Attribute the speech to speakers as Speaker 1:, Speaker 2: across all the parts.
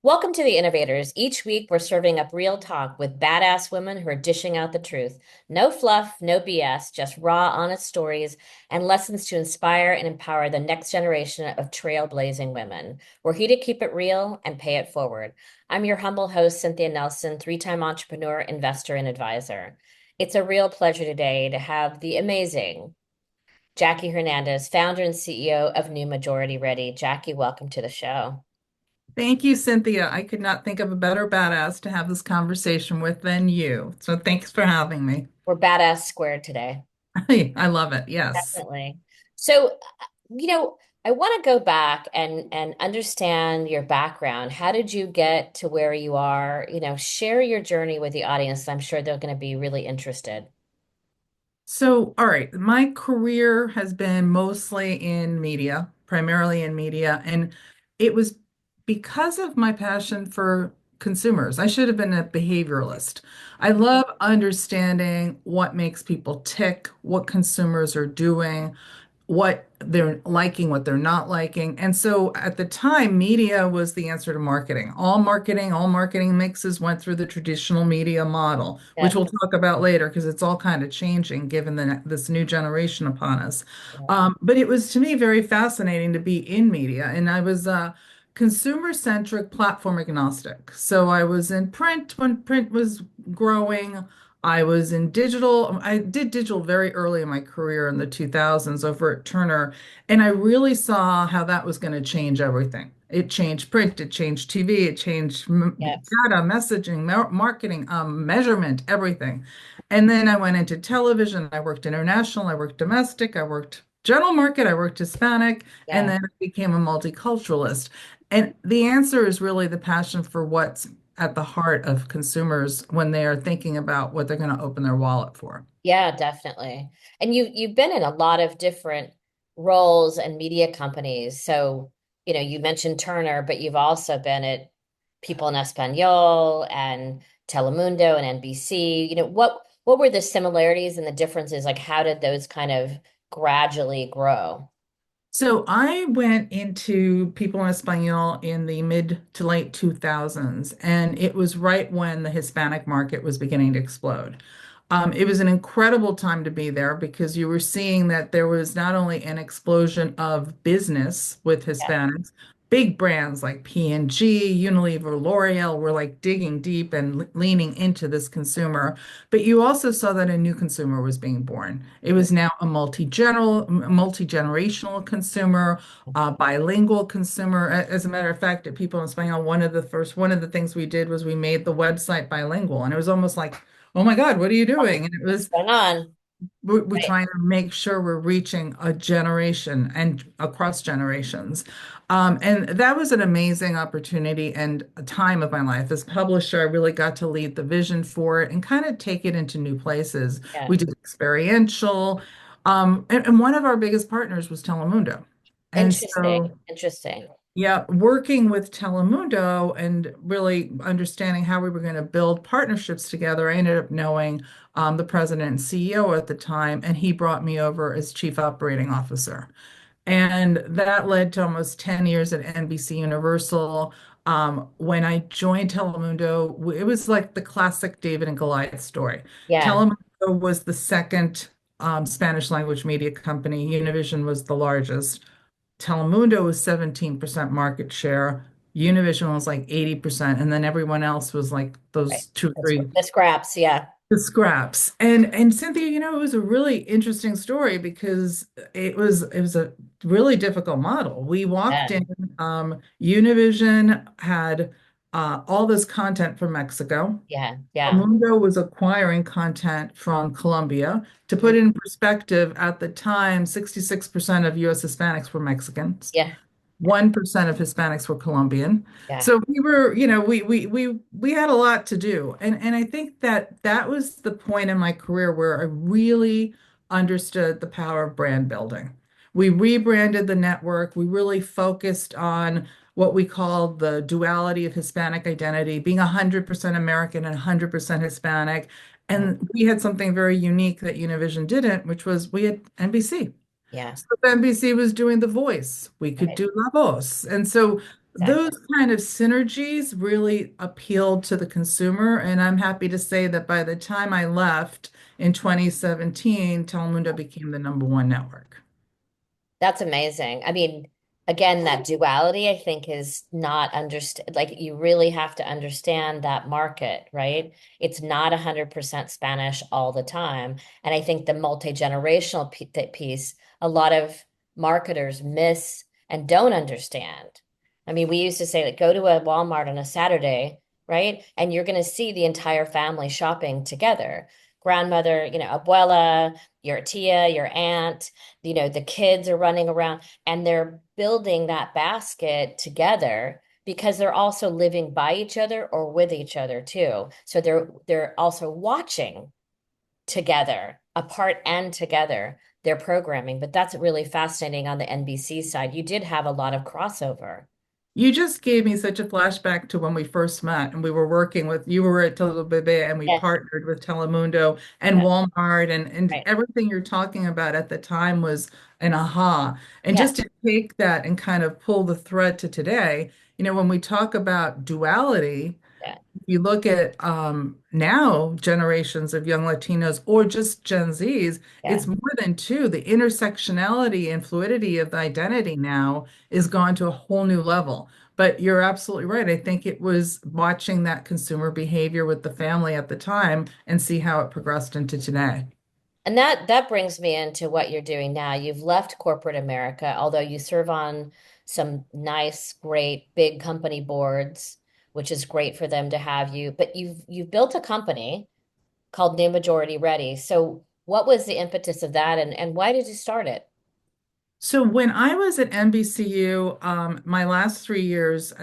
Speaker 1: Welcome to the Innovators. Each week, we're serving up real talk with badass women who are dishing out the truth. No fluff, no BS, just raw, honest stories and lessons to inspire and empower the next generation of trailblazing women. We're here to keep it real and pay it forward. I'm your humble host, Cynthia Nelson, three-time entrepreneur, investor, and advisor. It's a real pleasure today to have the amazing Jackie Hernandez, founder and CEO of New Majority Ready. Jackie, welcome to the show.
Speaker 2: Thank you, Cynthia. I could not think of a better badass to have this conversation with than you. So thanks for having me.
Speaker 1: We're badass squared today.
Speaker 2: I love it. Yes.
Speaker 1: Definitely. So, I want to go back and understand your background. How did you get to where you are? Share your journey with the audience. I'm sure they're going to be really interested.
Speaker 2: So, all right, my career has been mostly in media, primarily in media, and it was because of my passion for consumers. I should have been a behavioralist. I love understanding what makes people tick, what consumers are doing, what they're liking, what they're not liking. And so at the time, media was the answer to marketing. All marketing mixes went through the traditional media model, which
Speaker 1: Yeah.
Speaker 2: we'll talk about later because it's all kind of changing given this new generation upon us.
Speaker 1: Yeah.
Speaker 2: But it was to me very fascinating to be in media. And I was consumer-centric, platform agnostic. So I was in print when print was growing. I was in digital. I did digital very early in my career in the 2000s over at Turner, and I really saw how that was going to change everything. It changed print, it changed TV, it changed
Speaker 1: Yes.
Speaker 2: data, messaging, marketing, measurement, everything. And then I went into television. I worked international, I worked domestic, I worked general market, I worked Hispanic, and
Speaker 1: Yeah.
Speaker 2: then I became a multiculturalist. And the answer is really the passion for what's at the heart of consumers when they are thinking about what they're going to open their wallet for.
Speaker 1: Yeah, definitely. And you've been in a lot of different roles and media companies. So, you mentioned Turner, but you've also been at People in Espanol and Telemundo and NBC. What were the similarities and the differences? Like, how did those kind of gradually grow?
Speaker 2: So I went into People in Espanol in the mid to late 2000s, and it was right when the Hispanic market was beginning to explode. It was an incredible time to be there because you were seeing that there was not only an explosion of business with
Speaker 1: Yeah.
Speaker 2: Hispanics, big brands like P&G, Unilever, L'Oreal were like digging deep and leaning into this consumer, but you also saw that a new consumer was being born. It was now a multi-generational consumer, bilingual consumer. As a matter of fact, at People in Espanol, one of the things we did was we made the website bilingual, and it was almost like, oh my God, what are you doing? And it
Speaker 1: What's
Speaker 2: was
Speaker 1: going on?
Speaker 2: we're
Speaker 1: Right.
Speaker 2: trying to make sure we're reaching a generation and across generations. And that was an amazing opportunity and a time of my life. As publisher, I really got to lead the vision for it and kind of take it into new places.
Speaker 1: Yeah.
Speaker 2: We did experiential. And one of our biggest partners was Telemundo. And
Speaker 1: Interesting.
Speaker 2: so
Speaker 1: Interesting.
Speaker 2: yeah, working with Telemundo and really understanding how we were going to build partnerships together, I ended up knowing the president and CEO at the time, and he brought me over as chief operating officer. And that led to almost 10 years at NBC Universal. When I joined Telemundo, it was like the classic David and Goliath story.
Speaker 1: Yeah.
Speaker 2: Telemundo was the second Spanish language media company, Univision was the largest. Telemundo was 17% market share. Univision was like 80%. And then everyone else was like
Speaker 1: Right.
Speaker 2: those two,
Speaker 1: That's
Speaker 2: three
Speaker 1: the scraps. Yeah.
Speaker 2: the scraps. And Cynthia, it was a really interesting story because it was a really difficult model. We walked
Speaker 1: Yeah.
Speaker 2: in, Univision had all this content from Mexico.
Speaker 1: Yeah. Yeah.
Speaker 2: Telemundo was acquiring content from Colombia. To
Speaker 1: Mhm.
Speaker 2: put it in perspective, at the time, 66% of US Hispanics were Mexicans.
Speaker 1: Yeah.
Speaker 2: 1% of Hispanics were Colombian.
Speaker 1: Yeah.
Speaker 2: So we were, we had a lot to do. And I think that that was the point in my career where I really understood the power of brand building. We rebranded the network. We really focused on what we called the duality of Hispanic identity, being 100% American and 100% Hispanic.
Speaker 1: Yeah.
Speaker 2: And we had something very unique that Univision didn't, which was we had NBC.
Speaker 1: Yeah.
Speaker 2: So if NBC was doing The Voice, we could
Speaker 1: Right.
Speaker 2: do La Voz. And so those
Speaker 1: Exactly.
Speaker 2: kind of synergies really appealed to the consumer. And I'm happy to say that by the time I left in 2017, Telemundo became the number one network.
Speaker 1: That's amazing. I mean, again, that duality, I think, is not understood. Like, you really have to understand that market, right? It's not 100% Spanish all the time. And I think the multi-generational piece, a lot of marketers miss and don't understand. I mean, we used to say, like, go to a Walmart on a Saturday, right? And you're going to see the entire family shopping together. Grandmother, abuela, your tia, your aunt, the kids are running around and they're building that basket together because they're also living by each other or with each other too. So they're also watching together, apart and together, their programming. But that's really fascinating on the NBC side. You did have a lot of crossover.
Speaker 2: You just gave me such a flashback to when we first met and we were working with, you were at Telebebe and we
Speaker 1: Yeah,
Speaker 2: partnered with Telemundo and
Speaker 1: yeah,
Speaker 2: Walmart and
Speaker 1: right.
Speaker 2: everything you're talking about at the time was an aha. And
Speaker 1: Yeah,
Speaker 2: just to take that and kind of pull the thread to today, when we talk about duality,
Speaker 1: yeah,
Speaker 2: you look at now generations of young Latinos or just Gen Zs,
Speaker 1: yeah.
Speaker 2: it's more than two. The intersectionality and fluidity of the identity now is gone to a whole new level. But you're absolutely right. I think it was watching that consumer behavior with the family at the time and see how it progressed into today.
Speaker 1: And that brings me into what you're doing now. You've left corporate America, although you serve on some nice, great, big company boards, which is great for them to have you. But you've built a company called New Majority Ready. So what was the impetus of that and why did you start it?
Speaker 2: So when I was at NBCU, my last 3 years,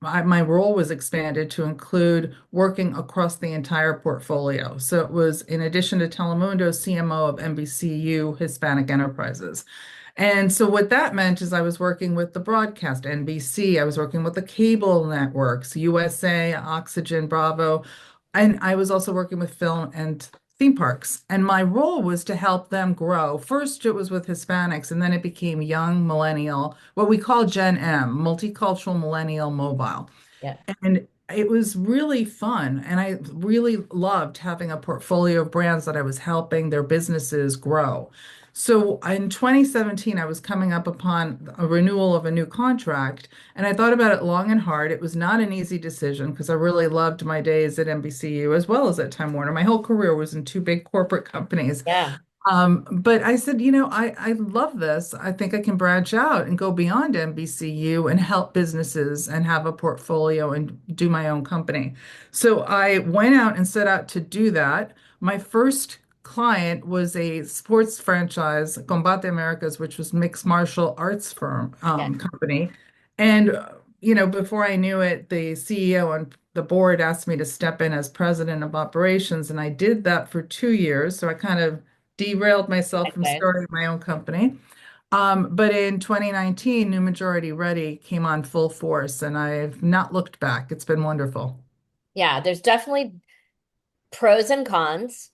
Speaker 2: my role was expanded to include working across the entire portfolio. So it was, in addition to Telemundo, CMO of NBCU Hispanic Enterprises. And so what that meant is I was working with the broadcast, NBC, I was working with the cable networks, USA, Oxygen, Bravo, and I was also working with film and theme parks. And my role was to help them grow. First, it was with Hispanics, and then it became young millennial, what we call Gen M, multicultural millennial mobile.
Speaker 1: Yeah.
Speaker 2: And it was really fun. And I really loved having a portfolio of brands that I was helping their businesses grow. So in 2017, I was coming up upon a renewal of a new contract, and I thought about it long and hard. It was not an easy decision because I really loved my days at NBCU as well as at Time Warner. My whole career was in two big corporate companies.
Speaker 1: Yeah.
Speaker 2: But I said, I love this. I think I can branch out and go beyond NBCU and help businesses and have a portfolio and do my own company. So I went out and set out to do that. My first client was a sports franchise, Combate Americas, which was mixed martial arts firm
Speaker 1: Yeah.
Speaker 2: company. And before I knew it, the CEO and the board asked me to step in as president of operations, and I did that for 2 years. So I kind of derailed myself from
Speaker 1: Okay.
Speaker 2: starting my own company. But in 2019, New Majority Ready came on full force, and I've not looked back. It's been wonderful.
Speaker 1: Yeah, there's definitely pros and cons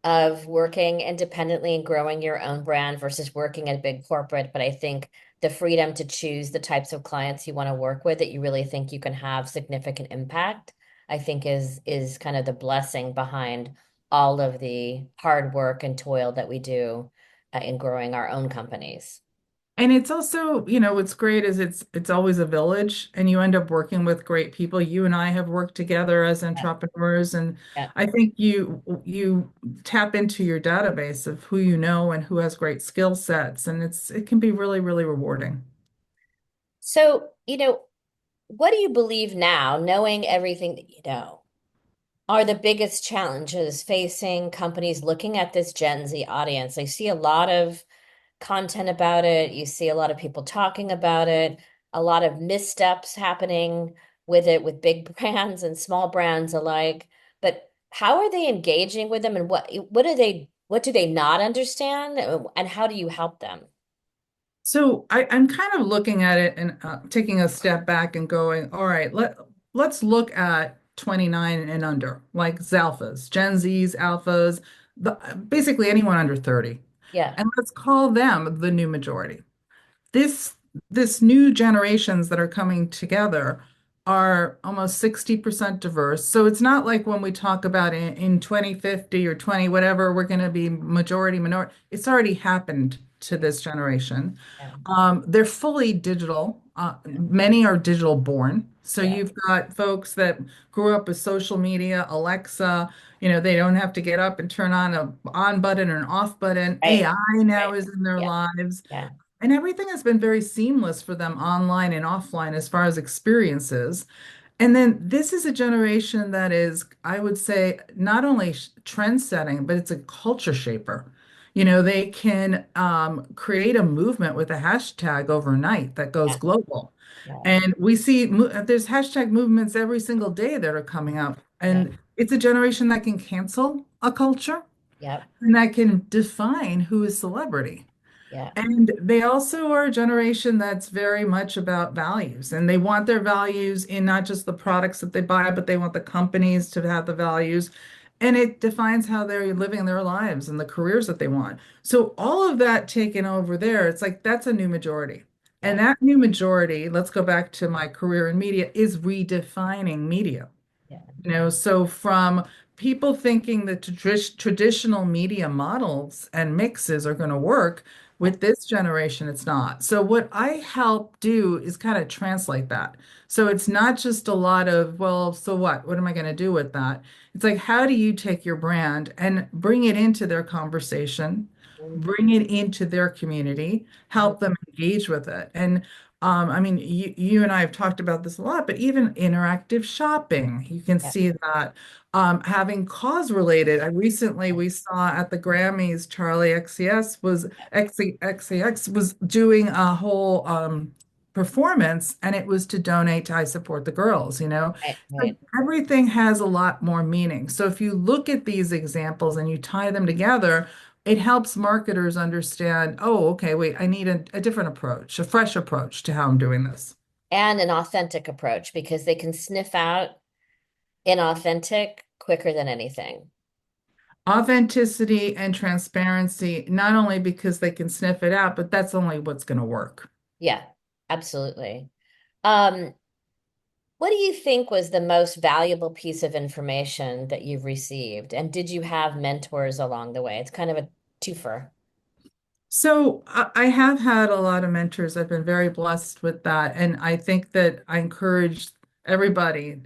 Speaker 1: of working independently and growing your own brand versus working at a big corporate. But I think the freedom to choose the types of clients you want to work with that you really think you can have significant impact, I think is kind of the blessing behind all of the hard work and toil that we do in growing our own companies.
Speaker 2: And it's also, what's great is it's always a village, and you end up working with great people. You and I have worked together as
Speaker 1: Yeah.
Speaker 2: entrepreneurs, and
Speaker 1: Yeah.
Speaker 2: I think you tap into your database of who you know and who has great skill sets, and it can be really, really rewarding.
Speaker 1: So, what do you believe now, knowing everything that you know, are the biggest challenges facing companies looking at this Gen Z audience? I see a lot of content about it. You see a lot of people talking about it, a lot of missteps happening with it with big brands and small brands alike. But how are they engaging with them and what do they not understand and how do you help them?
Speaker 2: So I'm kind of looking at it and taking a step back and going, all right, let's look at 29 and under, like Zalphas, Gen Zs, Alphas, basically anyone under 30.
Speaker 1: Yeah.
Speaker 2: And let's call them the new majority. This this new generations that are coming together are almost 60% diverse. So it's not like when we talk about in 2050 or 20 whatever, we're going to be majority minority. It's already happened to this generation.
Speaker 1: Yeah,
Speaker 2: They're fully digital. Many are digital born. So
Speaker 1: yeah,
Speaker 2: you've got folks that grew up with social media, Alexa, they don't have to get up and turn on a on button or an off button.
Speaker 1: right,
Speaker 2: AI now
Speaker 1: right.
Speaker 2: is in their
Speaker 1: Yeah,
Speaker 2: lives.
Speaker 1: yeah,
Speaker 2: And everything has been very seamless for them online and offline as far as experiences. And then this is a generation that is, I would say, not only trend setting, but it's a culture shaper. They can create a movement with a hashtag overnight that goes
Speaker 1: yeah,
Speaker 2: global.
Speaker 1: yeah,
Speaker 2: And we see there's hashtag movements every single day that are coming up.
Speaker 1: yeah,
Speaker 2: And it's a generation that can cancel a culture
Speaker 1: yeah,
Speaker 2: and that can define who is celebrity.
Speaker 1: yeah,
Speaker 2: And they also are a generation that's very much about values, and they want their values in not just the products that they buy, but they want the companies to have the values. And it defines how they're living their lives and the careers that they want. So all of that taken over there, it's like that's a new majority. And
Speaker 1: yeah,
Speaker 2: that new majority, let's go back to my career in media, is redefining media.
Speaker 1: yeah,
Speaker 2: So from people thinking that traditional media models and mixes are going to work,
Speaker 1: yeah,
Speaker 2: with this generation, it's not. So what I help do is kind of translate that. So it's not just a lot of, well, so what? What am I going to do with that? It's like, how do you take your brand and bring it into their conversation,
Speaker 1: mhm,
Speaker 2: bring it into their community,
Speaker 1: mhm,
Speaker 2: help them engage with it? And I mean, you and I have talked about this a lot, but even interactive shopping, you can
Speaker 1: yeah,
Speaker 2: see that. Having cause related,
Speaker 1: yeah,
Speaker 2: we saw at the Grammys, Charlie
Speaker 1: yeah,
Speaker 2: XCX was doing a whole performance, and it was to donate to I Support the Girls.
Speaker 1: right,
Speaker 2: So
Speaker 1: right.
Speaker 2: everything has a lot more meaning. So if you look at these examples and you tie them together, it helps marketers understand, oh, okay, wait, I need a different approach, a fresh approach to how I'm doing this.
Speaker 1: And an authentic approach because they can sniff out inauthentic quicker than anything.
Speaker 2: Authenticity and transparency, not only because they can sniff it out, but that's only what's going to work.
Speaker 1: Yeah, absolutely. Um, what do you think was the most valuable piece of information that you've received? And did you have mentors along the way? It's kind of a twofer.
Speaker 2: So I have had a lot of mentors. I've been very blessed with that. And I think that I encourage everybody,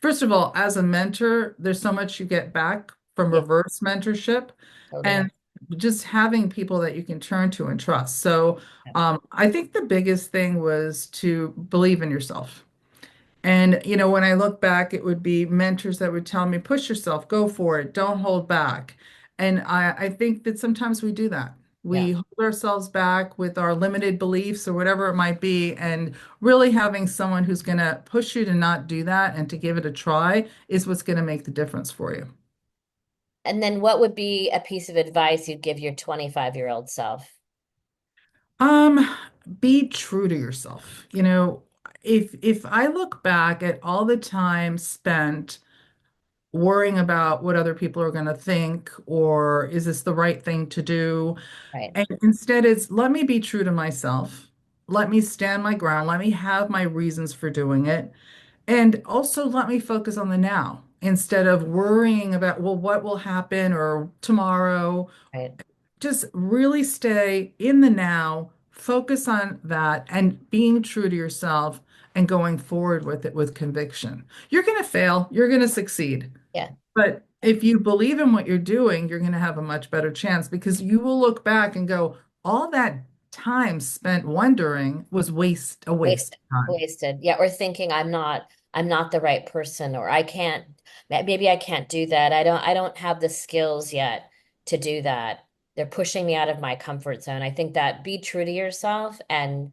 Speaker 2: first of all, as a mentor, there's so much you get back from
Speaker 1: Yeah,
Speaker 2: reverse mentorship
Speaker 1: totally.
Speaker 2: and just having people that you can turn to and trust. So
Speaker 1: Yeah,
Speaker 2: I think the biggest thing was to believe in yourself. And, when I look back, it would be mentors that would tell me, push yourself, go for it, don't hold back. And I think that sometimes we do that.
Speaker 1: yeah.
Speaker 2: We hold ourselves back with our limited beliefs or whatever it might be. And really having someone who's going to push you to not do that and to give it a try is what's going to make the difference for you.
Speaker 1: And then what would be a piece of advice you'd give your 25-year-old self?
Speaker 2: Um, be true to yourself. If I look back at all the time spent worrying about what other people are going to think or is this the right thing to do?
Speaker 1: Right,
Speaker 2: And instead, it's let me be true to myself. Let me stand my ground. Let me have my reasons for doing it. And also let me focus on the now instead of worrying about, well, what will happen or tomorrow.
Speaker 1: right.
Speaker 2: Just really stay in the now, focus on that, and being true to yourself and going forward with it with conviction. You're going to fail, you're going to succeed.
Speaker 1: Yeah,
Speaker 2: But if you believe in what you're doing, you're going to have a much better chance because you will look back and go, all that time spent wondering was a waste
Speaker 1: wasted,
Speaker 2: of time.
Speaker 1: wasted. Yeah, or thinking I'm not the right person, or I can't, maybe I can't do that. I don't have the skills yet to do that. They're pushing me out of my comfort zone. I think that be true to yourself and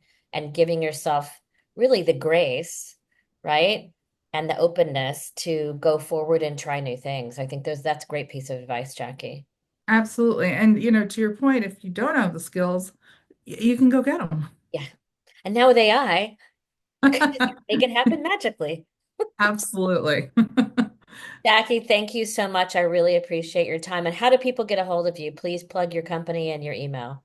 Speaker 1: giving yourself really the grace, right? And the openness to go forward and try new things. I think that's a great piece of advice, Jackie.
Speaker 2: Absolutely. And, to your point, if you don't have the skills, you can go get them.
Speaker 1: Yeah. And now with AI, it can happen magically.
Speaker 2: Absolutely.
Speaker 1: Jackie, thank you so much. I really appreciate your time. And how do people get a hold of you? Please plug your company and your email.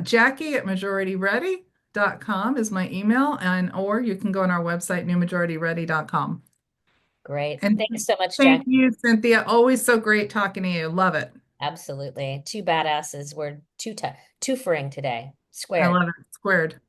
Speaker 2: Jackie at majorityready.com. innovators.com is my email, and or you can go on our website, newmajorityready.com.
Speaker 1: Great.
Speaker 2: And
Speaker 1: Thanks so much,
Speaker 2: thank
Speaker 1: Jack.
Speaker 2: you, Cynthia. Always so great talking to you. Love it.
Speaker 1: Absolutely. Two badasses. We're two-fering today.
Speaker 2: I
Speaker 1: Squared.
Speaker 2: love it. Squared.